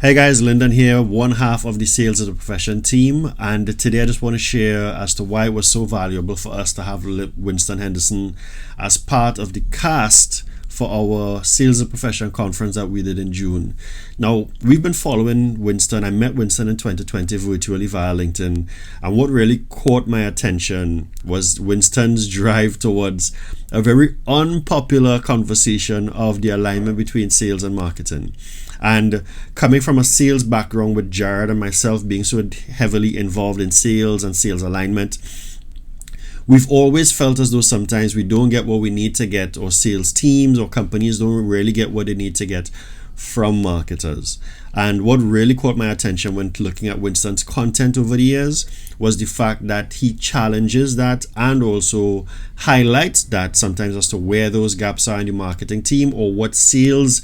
Hey guys, Lyndon here, one half of the Sales as a Profession team, and today I just want to share as to why it was so valuable for us to have Winston Henderson as part of the cast for our Sales as a Profession conference that we did in June. Now, we've been following Winston. I met Winston in 2020 virtually via LinkedIn, and what really caught my attention was Winston's drive towards a very unpopular conversation of the alignment between sales and marketing. And coming from a sales background with Jared and myself being so heavily involved in sales and sales alignment, we've always felt as though sometimes we don't get what we need to get, or sales teams or companies don't really get what they need to get from marketers. And what really caught my attention when looking at Winston's content over the years was the fact that he challenges that and also highlights that sometimes as to where those gaps are in the marketing team, or what sales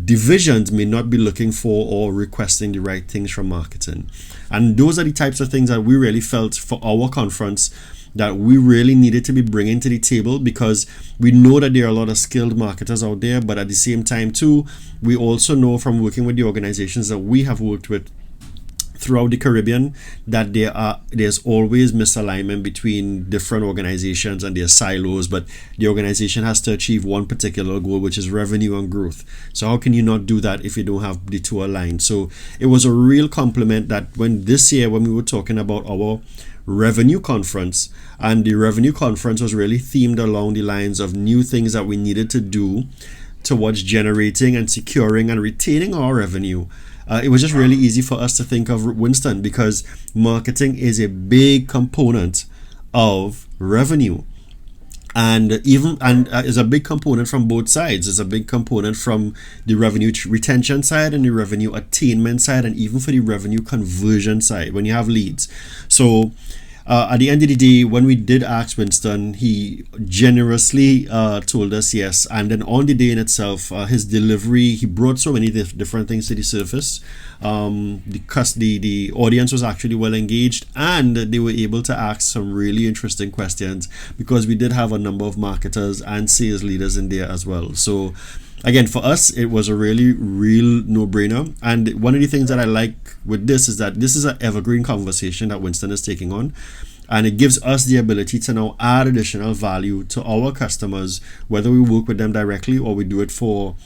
divisions may not be looking for or requesting the right things from marketing. And those are the types of things that we really felt for our conference that we really needed to be bringing to the table, because we know that there are a lot of skilled marketers out there, but at the same time too, we also know from working with the organizations that we have worked with throughout the Caribbean that there's always misalignment between different organizations and their silos, but the organization has to achieve one particular goal, which is revenue and growth. So how can you not do that if you don't have the two aligned? So it was a real compliment that when this year, when we were talking about our revenue conference, and the revenue conference was really themed along the lines of new things that we needed to do towards generating and securing and retaining our revenue. It was just really easy for us to think of Winston, because marketing is a big component of revenue, and is a big component from both sides. It's a big component from the revenue retention side and the revenue attainment side, and even for the revenue conversion side when you have leads. So at the end of the day, when we did ask Winston, he generously told us yes. And then on the day in itself, his delivery, he brought so many different things to the surface. The audience was actually well engaged, and they were able to ask some really interesting questions, because we did have a number of marketers and sales leaders in there as well. So again, for us, it was a real no-brainer. And one of the things that I like with this is that this is an evergreen conversation that Winston is taking on. And it gives us the ability to now add additional value to our customers, whether we work with them directly or we do it for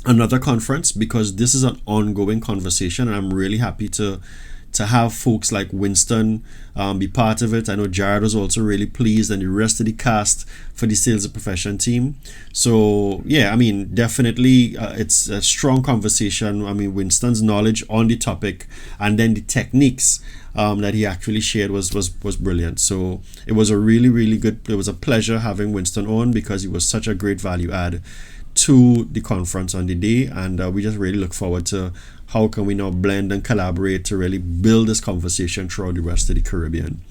another conference, because this is an ongoing conversation. And I'm really happy to have folks like Winston be part of it. I know Jared was also really pleased, and the rest of the cast for the Sales as a Profession team. So yeah, I mean, definitely it's a strong conversation. I mean, Winston's knowledge on the topic and then the techniques that he actually shared was brilliant. So it was a really good, it was a pleasure having Winston on, because he was such a great value add to the conference on the day. And we just really look forward to how can we now blend and collaborate to really build this conversation throughout the rest of the Caribbean.